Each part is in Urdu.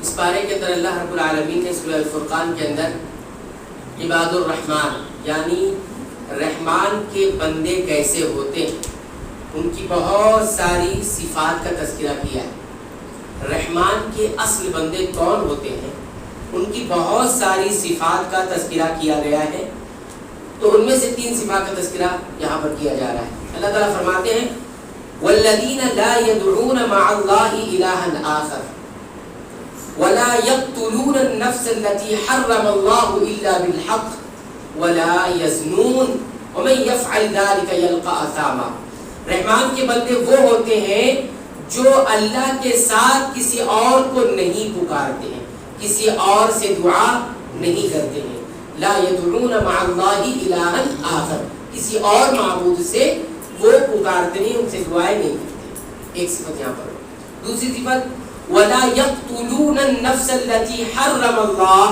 اس پارے کے اندر اللہ رب العالمین نے سورہ الفرقان کے اندر عباد الرحمن یعنی رحمان کے بندے کیسے ہوتے ہیں ان کی بہت ساری صفات کا تذکرہ کیا ہے۔ رحمان کے اصل بندے کون ہوتے ہیں ان کی بہت ساری صفات کا تذکرہ کیا گیا ہے، تو ان میں سے 3 صفات کا تذکرہ یہاں پر کیا جا رہا ہے۔ اللہ تعالیٰ فرماتے ہیں وَالَّذِينَ لَا يَدْعُونَ مَعَ اللَّهِ إِلَٰهًا آخَرَ وَلَا يَقْتُلُونَ النَّفْسَ الَّتِي حَرَّمَ اللَّهُ إِلَّا بِالْحَقِّ وَلَا يَزْنُونَ وَمَن يَفْعَلْ ذَلِكَ يَلْقَ أَثَامًا۔ رحمان کے بندے وہ ہوتے ہیں جو اللہ کے ساتھ کسی اور کو نہیں پکارتے ہیں، کسی اور سے دعا نہیں کرتے ہیں۔ لا يدعون مع اللہ الہا آخر، کسی اور معبود سے وہ پکارتے نہیں، ان سے دعائیں نہیں کرتے۔ ایک صفت یہاں پر۔ دوسری صفت ولا يقتلون النفس التي حرم اللہ،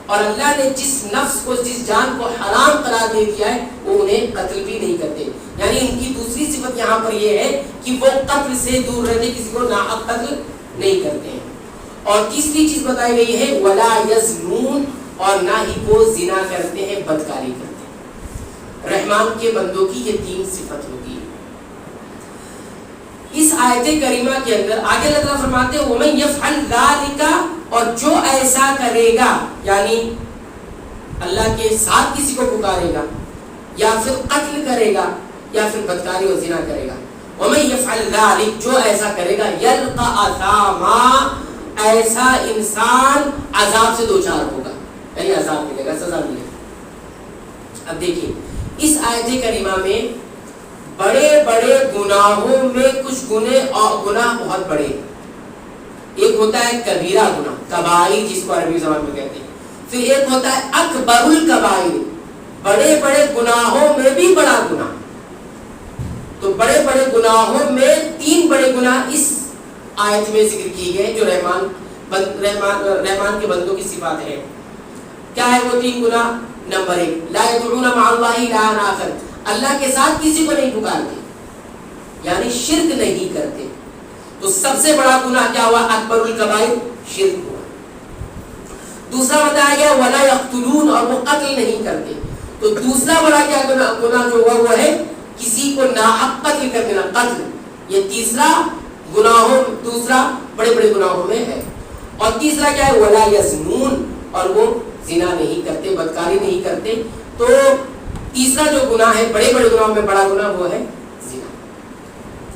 اور اللہ نے جس نفس کو جس جان کو حرام قرار دے دیا ہے وہ انہیں قتل بھی نہیں کرتے۔ یعنی ان کی دوسری صفت یہاں پر یہ ہے کہ وہ قتل سے دور رہتے، کسی کو ناحق قتل نہیں کرتے ہیں۔ اور تیسری چیز بتائی گئی ہے ولا یزنون، اور نہ ہی وہ زنا کرتے ہیں، بدکاری کرتے ہیں۔ رحمان کے بندوں کی یہ 3 صفت ہوتی ہے۔ اس آیت کریمہ کے اندر آگے اللہ تعالیٰ فرماتے ہیں وَمَن يَفْعَلْ ذَلِكَ، اور جو ایسا کرے گا، یعنی اللہ کے ساتھ کسی کو پکارے گا یا پھر قتل کرے گا یا پھر بدکاری اور زنا کرے گا، وَمَن يَفْعَلْ ذَلِكَ، جو ایسا کرے گا، يَلْقَ أَثَامًا، ایسا انسان عذاب سے دوچار ہوگا، یعنی عذاب ملے گا، سزا ملے گا۔ اب دیکھیے اس آیت کریمہ میں بڑے بڑے گناہوں میں کچھ گناہ بہت بڑے ہیں۔ ایک ہوتا ہے کبیرہ گناہ، کبائر جس کو عربی زبان میں کہتے ہیں، پھر ایک ہوتا ہے اکبر الکبائر، بڑے بڑے گناہوں میں بھی بڑا گناہ۔ تو بڑے بڑے گناہوں میں 3 بڑے گناہ اس آیت میں ذکر کیے گئے جو رحمان کے بندوں کی صفات ہے۔ کیا ہے وہ 3 گناہ؟ نمبر 1 لا يدعون مع اللہ الہا آخر، اللہ کے ساتھ کسی کو نہیں پکارتے، یعنی شرک نہیں کرتے۔ تو سب سے بڑا گناہ کیا ہوا؟ اکبر الکبائر، شرک ہوا۔ دوسرا بتایا گیا ولا یقتلون، اور وہ قتل نہیں کرتے۔ تو دوسرا بڑا کیا گناہ جو ہوا وہ ہے کسی کو ناحق قتل کر دینا، قتل۔ یہ تیسرا گناہوں، دوسرا بڑے بڑے گناہوں میں ہے۔ اور تیسرا کیا ہے ولا یزنون، اور وہ زنا نہیں کرتے، بدکاری نہیں کرتے۔ تو تیسرا جو گناہ ہے بڑے بڑے گناہوں میں بڑا گناہ وہ ہے زنا۔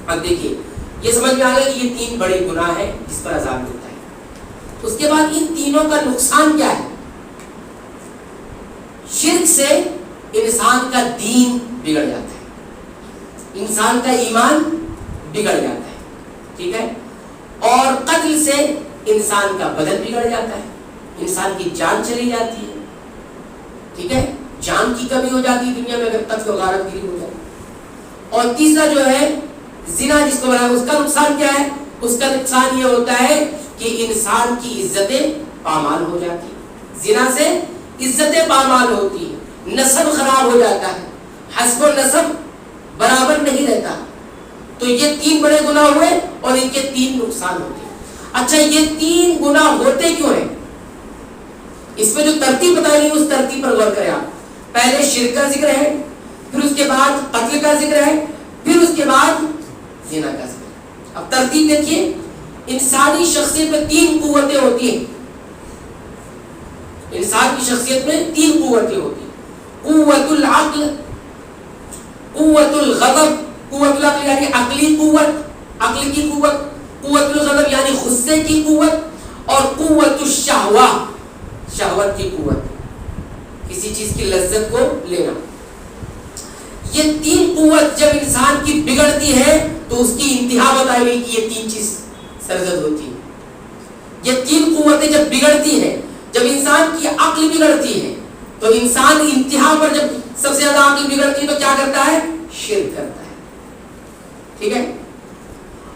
اب دیکھیے یہ سمجھ میں آ گیا کہ یہ 3 بڑے گناہ ہیں جس پر عذاب ملتا ہے۔ اس کے بعد ان تینوں کا نقصان کیا ہے؟ شرک سے انسان کا دین بگڑ جاتا ہے، انسان کا ایمان بگڑ جاتا ہے، ٹھیک ہے؟ اور قتل سے انسان کا بدن بگڑ جاتا ہے، انسان کی جان چلی جاتی ہے، ٹھیک ہے؟ جان کی کمی ہو جاتی ہے دنیا میں اگر قتل و غارت گیری ہو جائے۔ اور تیسرا جو ہے زنا جس کو بنایا، اس کا نقصان کیا ہے؟ اس کا نقصان یہ ہوتا ہے کہ انسان کی عزتیں پامال ہو جاتی ہیں، زنا سے عزتیں پامال ہوتی ہیں، نسب خراب ہو جاتا ہے، حسب و نسب برابر نہیں رہتا۔ تو یہ 3 بڑے گناہ ہوئے اور ان کے 3 نقصان ہوتے ہیں۔ اچھا یہ 3 گناہ ہوتے کیوں ہیں؟ اس میں جو ترتیب بتائی گئی اس ترتیب پر غور کریں آپ۔ پہلے شرک کا ذکر ہے، پھر اس کے بعد قتل کا ذکر ہے، پھر اس کے بعد زنا کا ذکر ہے۔ اب ترتیب دیکھیے، انسانی شخصیت میں 3 قوتیں ہوتی ہیں، انسان کی شخصیت میں 3 قوتیں ہوتی ہیں، قوت العقل، قوت الغضب، قوت العقل یعنی عقلی قوت، عقل کی قوت، قوت الغضب یعنی غصے کی قوت، اور قوت الشہوہ، شہوت کی قوت، کسی چیز کی لذت کو لینا۔ یہ 3 قوت جب انسان کی بگڑتی ہے تو اس کی انتہا بتائی گئی کہ یہ 3 چیز سرزد ہوتی ہے۔ یہ 3 قوتیں جب بگڑتی ہیں، جب انسان کی عقل بگڑتی ہے تو انسان انتہا پر جب سب سے زیادہ عقل بگڑتی ہے تو کیا کرتا ہے؟ شرک کرتا ہے، ٹھیک ہے؟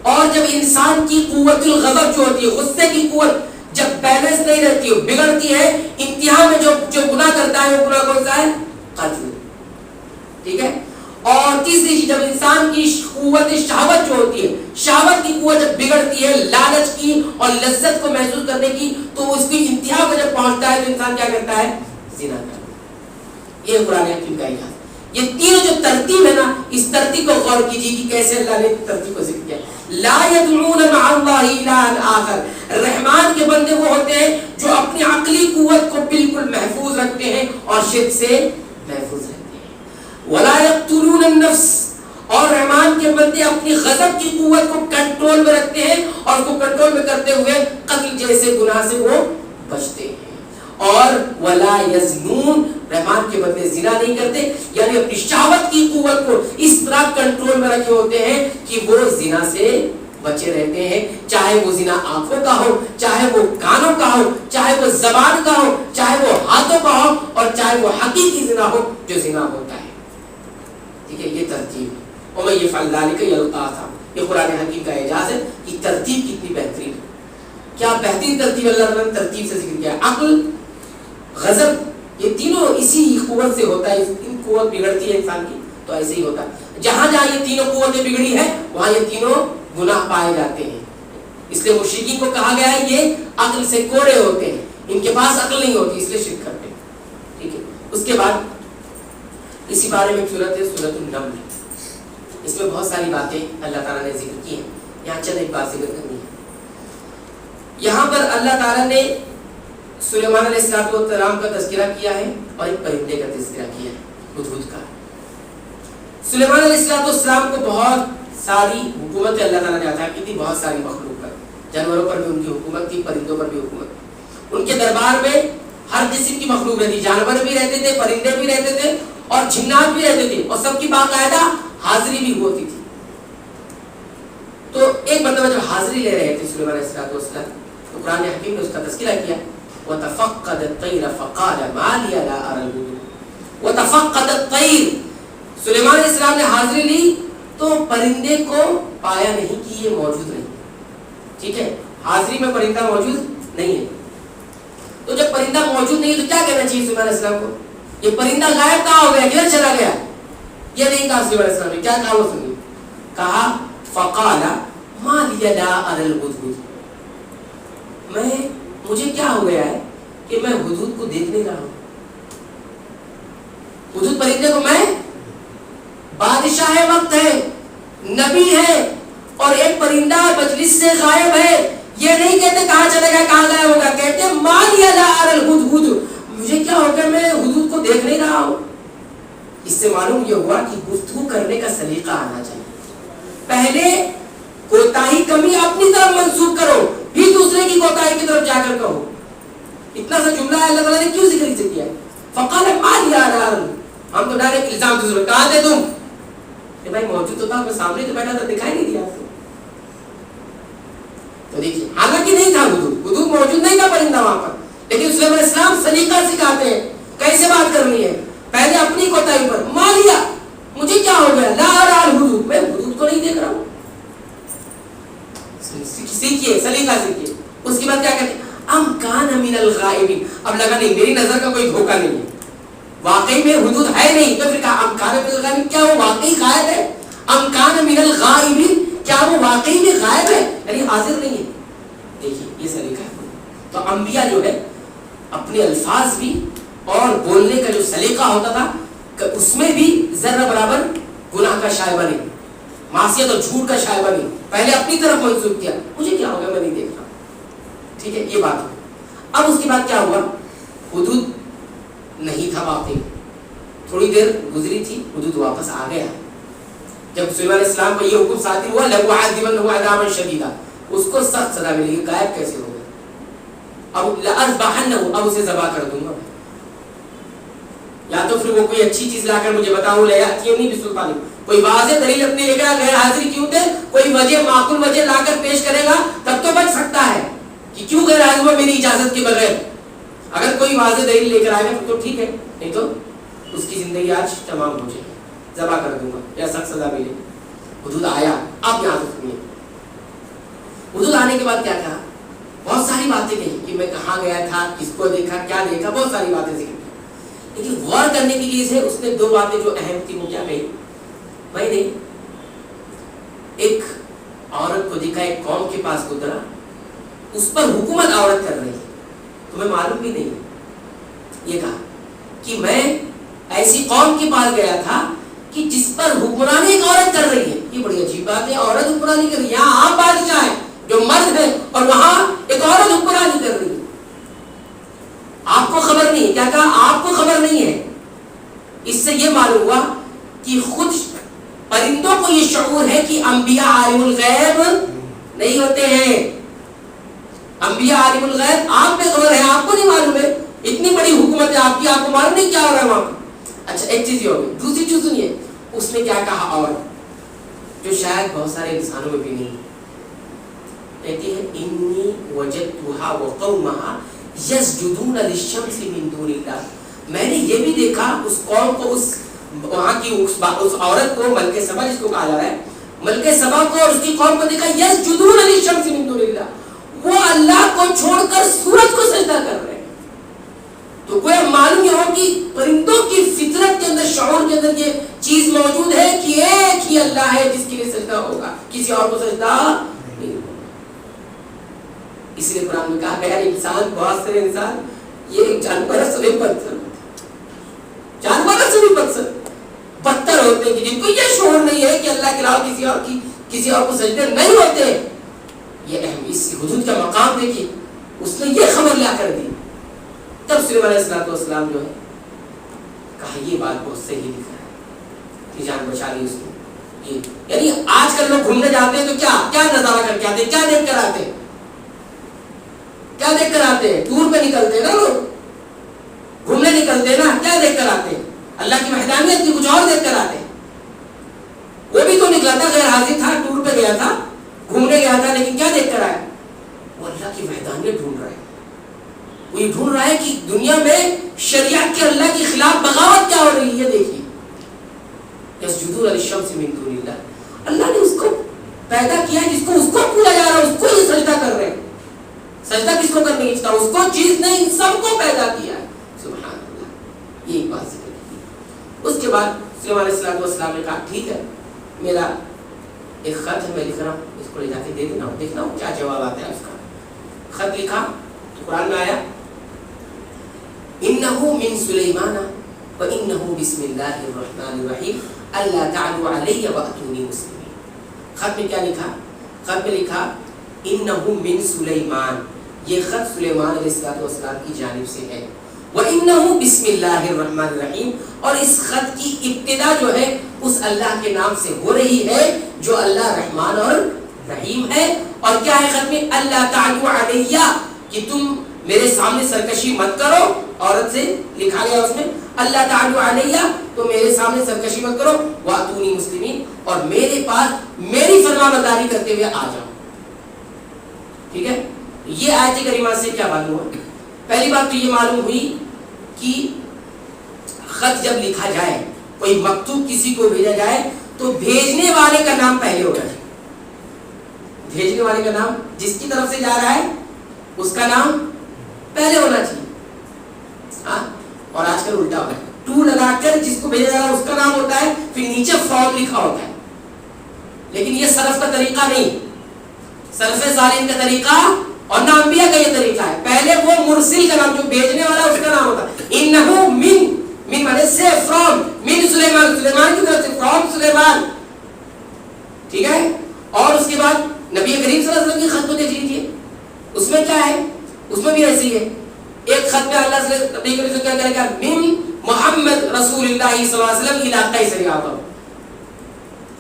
اور جب انسان کی قوت الغضب جو ہوتی ہے، غصے کی قوت جب بیلنس نہیں رہتی ہے، بگڑتی ہے، انتہا میں جو گناہ کرتا ہے وہ گناہ کون سا ہے؟ قتل، ٹھیک ہے؟ اور تیسری چیز، جب انسان کی قوت شہوت جو ہوتی ہے، شہوت کی قوت جب بگڑتی ہے لالچ کی اور لذت کو محسوس کرنے کی، تو اس کی انتہا کو جب پہنچتا ہے تو انسان کیا کرتا ہے؟ زنا کرتا ہے۔ یہ قرآن حکیم کا اجازت۔ یہ تینوں جو ترتیب ہے نا، اس ترتیب کو غور کیجیے کہ کیسے اللہ نے ترتیب کو ذکر کیا۔ لا يدعون مع اللہ الہا آخر، رحمان کے بندے وہ ہوتے ہیں جو اپنی عقلی قوت کو بالکل محفوظ رکھتے ہیں اور شرک سے محفوظ رہتے ہیں۔ ولا يقتلون النفس، اور رحمان کے بندے اپنی غضب کی قوت کو کنٹرول میں رکھتے ہیں اور کو کنٹرول میں کرتے ہوئے قتل جیسے گناہ سے وہ بچتے ہیں۔ اور ولا یزنون، رحمان کے بندے زنا نہیں کرتے، یعنی اپنی شہوت کی قوت کو اس طرح کنٹرول میں رکھے ہوتے ہیں کہ وہ زنا سے بچے رہتے ہیں، چاہے وہ زنا آنکھوں کا ہو، چاہے وہ کانوں کا ہو، چاہے وہ زبان کا ہو، چاہے وہ ہاتھوں کا ہو، اور چاہے وہ حقیقی زنا ہو جو زنا ہوتا ہے۔ ٹھیک ہے، یہ ترتیب ہے۔ وَمَن يَفْعَلْ ذَلِكَ يَلْقَ أَثَامًا، یہ قرآن حکیم کا اعجاز ہے کہ ترتیب کتنی بہترین ہے۔ کیا بہترین ترتیب اللہ تعالیٰ نے ترتیب سے ذکر کیا ہے۔ عقل، غضب، یہ تینوں اسی قوت سے ہوتا ہے۔ ان قوت بگڑتی ہے انسان کی تو ایسے ہی ہوتا ہے۔ جہاں جہاں یہ تینوں قوتیں بگڑی ہیں وہاں یہ تینوں گناہ پائے جاتے ہیں۔ اس لیے مشرکین کو کہا گیا ہے یہ عقل سے کوڑے ہوتے ہیں، ان کے پاس عقل نہیں ہوتی، اس لیے شرک کرتے ہیں۔ ٹھیک ہے، اس کے بعد اسی بارے میں سورۃ ہے، سورۃ النمل، اس میں بہت ساری باتیں اللہ تعالیٰ نے ذکر کی ہیں۔ یہاں چند ایک بات ذکر کرنی ہے۔ یہاں پر اللہ تعالیٰ نے سلیمان علیہ السلام کا تذکرہ کیا ہے اور ایک پرندے کا تذکرہ کیا ہے، ہدہد کا۔ سلیمان علیہ السلام کو بہت ساری حکومت اللہ تعالیٰ نے عطا کی تھی، بہت ساری مخلوق پر، جانوروں پر بھی ان کی حکومت تھی، پرندوں پر بھی حکومت۔ ان کے دربار میں ہر قسم کی مخلوق رہتی، جانور بھی رہتے تھے، پرندے بھی رہتے تھے اور جنات بھی رہتے تھے، اور سب کی باقاعدہ حاضری بھی ہوتی تھی۔ تو ایک مرتبہ جب حاضری لے رہے تھے سلیمان علیہ السلام تو قرآن حکیم نے اس کا تذکرہ کیا، وَتَفَقَّدَ الطَّيْرَ فَقَالَ مَا لِيَ لَا أَرَى الْهُدْهُدَ۔ وَتَفَقَّدَ الطَّيْرَ، سلیمان علیہ السلام نے حاضری لی تو پرندے کو پایا نہیں کہ یہ موجود نہیں۔ ٹھیک ہے، حاضری میں پرندہ موجود نہیں ہے، تو جب پرندہ موجود نہیں ہے تو کیا کہنا چاہیے سلیمان علیہ السلام کو؟ یہ پرندہ غائب کہاں ہو گیا، کدھر چلا گیا؟ یہ نہیں کہا سلیمان علیہ السلام نے، کیا کہا وہ سنیے، کہا فَقَالَ مَا لِيَ لَا أَرَى الْهُدْهُدَ، مجھے کیا ہو گیا ہے کہ میں ہدہد کو دیکھ نہیں رہا ہوں۔ ہدہد پرندے کو، میں بادشاہ وقت ہے، نبی ہے، اور ایک پرندہ مجلس سے غائب ہے، یہ نہیں کہتے کہاں چلے گا، کہاں غائب ہوگا، کہتے ما لِيَ لَا أَرَى الْهُدْهُدَ، مجھے کیا ہو گیا، میں ہدہد کو دیکھ نہیں رہا ہوں۔ اس سے معلوم یہ ہوا کہ گفتگو کرنے کا سلیقہ آنا چاہیے۔ پہلے کوتاہی کمی اپنی طرف منسوخ کرو، پھر دوسرے کی کوتاہی کی طرف جا کر کہو۔ اتنا سا جملہ ہے اللہ تعالیٰ نے کیوں ذکر سے کیا ہے؟ فقال ما لِيَ لَا أَرَى، ہم تو ڈائریکٹ الزام دوسرے، کہاں تھے تم؟ کہ بھائی موجود تو تھا، میں سامنے تو بیٹھا تھا، دکھائی نہیں دیا آپ کو۔ تو دیکھیے، حالانکہ نہیں تھا ہدہد موجود نہیں تھا پرندہ وہاں پر، لیکن سلیمان علیہ السلام سلیقہ سکھاتے ہیں کیسے بات کرنی ہے۔ پہلے اپنی کوتاہی پر، ما لِيَ، مجھے کیا ہو گیا، لا أَرَى الْهُدْهُدَ، میں ہدہد کو نہیں دیکھ رہا ہوں۔ سیکھیے، سلیقہ سیکھیے۔ اس کے بعد کیا کہتے ہیں، ام کان من الغائبین، اب لگا نہیں میری نظر کا کوئی دھوکہ نہیں ہے، واقعی میں ہدہد ہے نہیں، تو پھر کہا ام کان من الغائبین، کیا وہ واقعی غائب ہے؟ ام کان من الغائبین، کیا وہ واقعی میں غائب ہے، یعنی حاضر نہیں ہے۔ دیکھیے یہ سلیقہ ہے۔ تو انبیاء جو ہے اپنے الفاظ بھی اور بولنے کا جو سلیقہ ہوتا تھا کہ اس میں بھی ذرہ برابر گناہ کا شائبہ نہیں، معصیت اور جھوٹ کا شائبہ نہیں، پہلے اپنی طرف منسوخ کیا، مجھے کیا ہوگا، میں نہیں دیکھ رہا۔ ٹھیک ہے، یہ بات ہے۔ اب اس کے بعد کیا ہوا، ہدہد نہیں تھا واقعی، تھوڑی دیر گزری تھی، ہدہد واپس آ گیا۔ جب سلیمان علیہ السلام کو یہ حکم صادر ہوا، لَأُعَذِّبَنَّهُ عَذَابًا شَدِيدًا، اس کو سخت سزا ملے گی، غائب کیسے ہو گیا، اب لَأَذْبَحَنَّهُ، اب اسے ذبح کر دوں گا، یا تو پھر وہ کوئی اچھی چیز لا کر مجھے بتاؤ، لَيَأْتِيَنِّي بِسُلْطَانٍ، کوئی واضح دلیل اپنے لے کر، غیر حاضری کیوں تھے، کوئی وجہ معقول وجہ لا کر پیش کرے گا تب تو بچ سکتا ہے کہ کیوں غیر حاضر ہوا میری اجازت کے بغیر۔ اگر کوئی واضح دلیل لے کر آئے گا تو ٹھیک ہے، نہیں تو اس کی زندگی آج تمام ہو جائے گی، ذبح کر دوں گا یا سخت سزا ملے۔ ہدہد آیا، اب یہاں سے سنیے، ہدہد آنے کے بعد کیا کہا، بہت ساری باتیں کہی کہ میں کہاں گیا تھا، کس کو دیکھا، کیا دیکھا، بہت ساری باتیں ذکر کی، لیکن غور کرنے کی چیز ہے، اس نے دو باتیں جو اہم تھی وہ کیا کہی، میں نے ایک عورت کو دیکھا، ایک قوم کے پاس گزرا، اس پر حکومت عورت کر رہی ہے، تمہیں معلوم بھی نہیں. یہ کہا کہ میں ایسی قوم کے پاس گیا تھا کہ جس پر حکمرانی ایک عورت کر رہی ہے. یہ بڑی عجیب بات ہے، عورت حکمرانی کر رہی ہے. یہاں آپ بادشاہ ہیں جو مرد ہے اور وہاں ایک عورت حکمرانی کر رہی ہے. آپ کو خبر نہیں ہے. کیا کہا؟ آپ کو خبر نہیں ہے. اس سے یہ معلوم ہوا کہ خود پرندوں کو یہ شعور ہے کہ انبیاء عالم الغیب نہیں ہوتے ہیں. انبیاء عالم الغیب آپ پہ خبر ہے، آپ کو نہیں معلوم ہے. اتنی بڑی حکومت ہے آپ کی، آپ کو معلوم نہیں کیا ہو رہا ہے وہاں. اچھا ایک چیز یہ ہوگی. دوسری چیز سنیے، اس نے کیا کہا اور جو شاید بہت سارے انسانوں میں بھی نہیں. کہتی ہے انی وجدتھا وقومھا یسجدون للشمس من دون اللہ. میں نے یہ بھی دیکھا اس قوم کو، اس وہاں کی اس عورت کو، ملکہ سبا جس کو کہا جا رہا ہے، ملکہ سبا کو اور اس کی قوم کو دیکھا یسجدون للشمس من دون اللہ، وہ اللہ کو چھوڑ کر سورج کو سجدہ کر رہے ہیں. تو کوئی معلوم یہ ہو کہ پرندوں کی فطرت کے اندر، شعور کے اندر یہ چیز موجود ہے کہ ایک ہی اللہ ہے جس کے لیے سجدہ ہوگا، کسی اور کو سجدہ نہیں ہوگا. اس لیے قرآن میں کہا گیا انسان، بہت سے انسان یہ جانور سے بھی بدتر، جانور سے بھی بدتر ہوتے ہیں، جن کو یہ شعور نہیں ہے کہ اللہ کے علاوہ کسی اور کو سجدے نہیں ہوتے. یہ اہم اس کی حدود کا مقام دیکھیے، اس نے یہ خبر لا کر دی. تب سلیمان علیہ السلام جو ہے کہا یہ بات بہت صحیح لکھا ہے کہ جان بچا لی اس نے. یعنی آج کل لوگ گھومنے جاتے ہیں تو کیا نظارہ کر کے آتے ہیں، کیا دیکھ کر آتے ہیں، کیا دیکھ کر آتے ہیں؟ ٹور پہ نکلتے ہیں نا لوگ، گھومنے نکلتے ہیں نا، کیا دیکھ کر آتے ہیں؟ اللہ کی وحدانیت کی کچھ اور دیکھ کر آتے ہیں. وہ بھی تو نکلا تھا، غیر حاضر تھا، ٹور پہ گیا تھا، گھومنے گیا تھا، لیکن کیا دیکھ کر آیا؟ وہ اللہ کی وحدانیت ڈھونڈ رہا ہے. وہ یہ ڈھونڈ رہا ہے کہ دنیا میں شریعت کے اللہ کے خلاف بغاوت کیا ہو رہی ہے. دیکھیے یسجدون للشمس من دون اللہ، اللہ نے اس کو پیدا کیا جس کو اس کو پوجا جا رہا ہے، اس کو یہ سجدہ کر رہے ہیں. سجدہ کس کو کرنے کی چاہتا؟ اس کو چیز نے ان سب کو پیدا کیا ہے. سبحان اللہ. یہ بات ذکر کی. اس کے بعد سلیمان علیہ السلام نے کہا ٹھیک ہے، میرا ایک خط ہے، میں لکھ رہا ہوں، اس کو لے جا کے دے دینا، دیکھنا کیا جواب آتا ہے. اس کا خط لکھا تو قرآن میں آیا انہ من سلیمان وانہ بسم اللہ الرحمن الرحیم الا تعلوا علی واتونی مسلمین. خط میں کیا لکھا؟ خط میں لکھا انہ من سلیمان، یہ خط سلیمان علیہ السلام کی جانب سے ہے. وَإِنَّهُ بِسْمِ اللَّهِ الرَّحْمَنِ الرَّحِيمِ، اور اس خط کی ابتدا جو ہے اس اللہ کے نام سے ہو رہی ہے جو اللہ رحمان اور رحیم ہے. اور کیا ہے خط میں؟ اللہ تعلوا علیہ، کہ تم میرے سامنے سرکشی مت کرو. عورت سے لکھا گیا اس میں اللہ تعلوا علیہ، تو میرے سامنے سرکشی مت کرو. وَأْتُونِي مُسْلِمِينَ، اور میرے پاس میری فرما برداری کرتے ہوئے آ جاؤ. ٹھیک ہے. یہ آیت کریمہ سے کیا معلوم ہوا؟ پہلی بات تو یہ معلوم ہوئی کہ خط جب لکھا جائے، کوئی مکتوب کسی کو بھیجا جائے تو بھیجنے والے کا نام پہلے ہونا چاہیے. بھیجنے والے کا نام، جس کی طرف سے جا رہا ہے اس کا نام پہلے ہونا چاہیے. ہاں، اور آج کل الٹا ہوتا ہے، ٹو لگا کر جس کو بھیجا جا رہا ہے اس کا نام ہوتا ہے، پھر نیچے فارم لکھا ہوتا ہے. لیکن یہ سلف کا طریقہ نہیں، سلف صالحین کا طریقہ اور نہ انبیاء کا یہ طریقہ ہے. پہلے وہ مرسل کا نام، جو بھیجنے والا اس کا نام ہوتا ہے. انہو من مانے سے فرام، من سلیمان، سلیمان کی طرف سے، فرام سلیمان. ٹھیک ہے. اور اس کے بعد نبی کریم صلی اللہ علیہ وسلم کی خط کو دیکھ لیجیے، اس میں کیا ہے؟ اس میں بھی ایسی ہے. ایک خط میں اللہ سے نبی کریم کیا کرے گا؟ من محمد رسول اللہ صلی اللہ علیہ وسلم علاقہ سریعہ.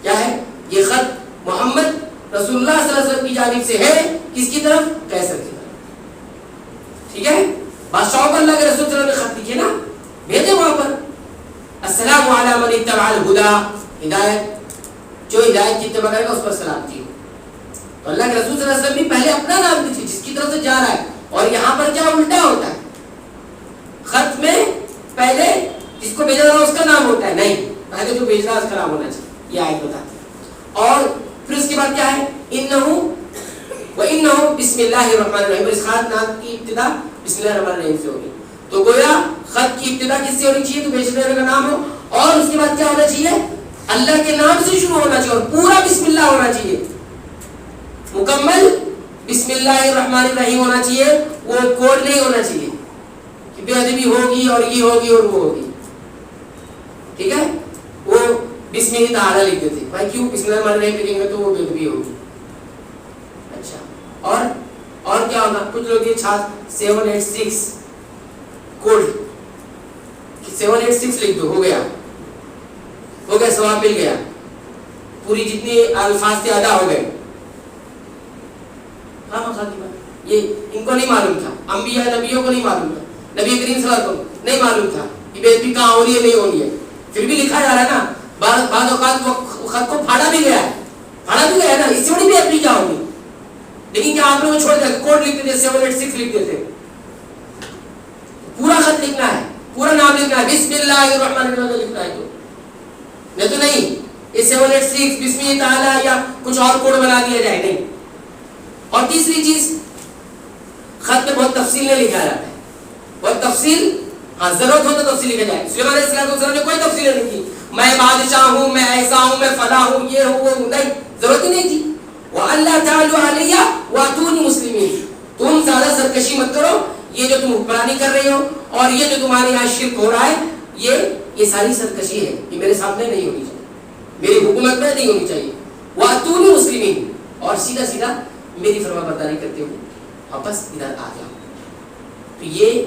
کیا ہے یہ خط؟ محمد رسول اللہ صلی اللہ علیہ وسلم کی جانب سے ہے. کس کی طرف؟ قیصر کی طرف. ٹھیک ہے. بادشاہوں کو اللہ کے رسول صلی اللہ علیہ وسلم نے خط لکھے نا، بھیجے وہاں پر السلام علی من اتبع الہدی، ہدایت، جو ہدایت کی اتباع کرے گا اس پر سلامتی ہو. تو اللہ کے رسول صلی اللہ علیہ وسلم بھی پہلے اپنا نام لکھے جس کی طرف سے جا رہا ہے. اور یہاں پر کیا الٹا ہوتا ہے؟ خط میں پہلے جس کو بھیجا رہا ہے اس کا نام ہوتا ہے، نہیں، پہلے جو بھیج رہا ہے اس کا نام ہونا چاہیے. یہ آیت بتاتی ہے. اور پھر اس کے بعد کیا ہے؟ انہو وَإِنَّهُ بِسْمِ اللَّهِ الرَّحْمَنِ الرَّحِيمِ. اس خط نام کی ابتدا بسم اللہ الرحمن الرحیم سے ہوگی. تو گویا خط کی ابتدا کس سے ہونی چاہیے؟ تو بھیجنے والے کا نام ہو. اور اس کے بعد کیا ہونا چاہیے؟ اللہ کے نام سے شروع ہونا چاہیے اور پورا بسم اللہ ہونا چاہیے، مکمل بسم اللہ الرحمن الرحیم ہونا چاہیے، وہ کوڈ نہیں ہونا چاہیے کہ بے ادبی ہوگی اور یہ ہوگی اور وہ ہوگی. ٹھیک ہے، وہ بسم اللہ تعالی لکھتے تھے، بھائی کیوں بسم اللہ الرحمن الرحیم لکھیں گے تو وہ بے ادبی ہوگی. اچھا اور کیا ہوگا، کچھ لوگ یہ 786 کوڈ 786 لکھ دو، ہو گیا ثواب مل گیا، پوری جتنی الفاظ تھے ادا ہو گئے. یہ ان کو نہیں معلوم تھا، انبیاء نبیوں کو نہیں معلوم تھا، نبی کریم صلی اللہ علیہ وسلم کو نہیں معلوم تھا کہ بے ادبی کہاں ہو رہی ہے نہیں ہو رہی ہے، پھر بھی لکھا جا رہا ہے نا. بعض اوقات وہ خط کو پھاڑا بھی گیا نا، اس سے بڑی بے ادبی کیا ہوگی. لیکن کیا آپ لوگ چھوڑ دیں کوڈ لکھتے تھے 786 لکھتے تھے، پورا خط لکھنا ہے، پورا نام لکھنا ہے، بسم اللہ الرحمن الرحیم لکھنا ہے تو نہیں یہ 786 بسم اللہ تعالی یا کچھ اور کوڈ بنا دیا جائے نہیں. اور تیسری چیز، خط میں بہت تفصیل نہیں لکھا جاتا ہے، بہت تفصیل، ہاں ضرورت ہو تو تفصیل لکھا جائے. سلیمان علیہ السلام نے کوئی تفصیل نہیں کی، میں بادشاہ ہوں، میں ایسا ہوں، میں فلاں ہوں، یہ ہوں وہ ہوں، نہیں، ضرورت ہی نہیں تھی. وَأَلَّا تَعْلُوا عَلَيَّ وَأْتُونِي مُسْلِمِينَ، تم زیادہ سرکشی مت کرو، یہ جو تم حکمرانی کر رہے ہو اور یہ جو تمہارے یہاں شرک ہو رہا ہے یہ ساری سرکشی ہے، یہ میرے سامنے نہیں ہونی چاہیے، میری حکومت میں نہیں ہونی چاہیے. وَأْتُونِي مُسْلِمِينَ، اور سیدھا سیدھا میری فرما برداری کرتے ہوئے واپس ادھر آ جاؤ. تو یہ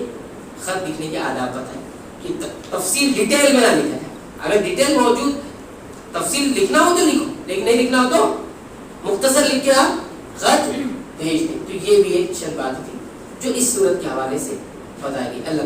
خط لکھنے کے آداب بتائیں کہ تفصیل ڈیٹیل میں نہ لکھا جائے. اگر ڈیٹیل موجود تفصیل لکھنا ہو تو لکھو، لیکن نہیں لکھنا ہو تو مختصر لکھ کے آپ خط بھیج دیں. تو یہ بھی ایک چند بات تھی جو اس صورت کے حوالے سے بتائی گئی. اللہ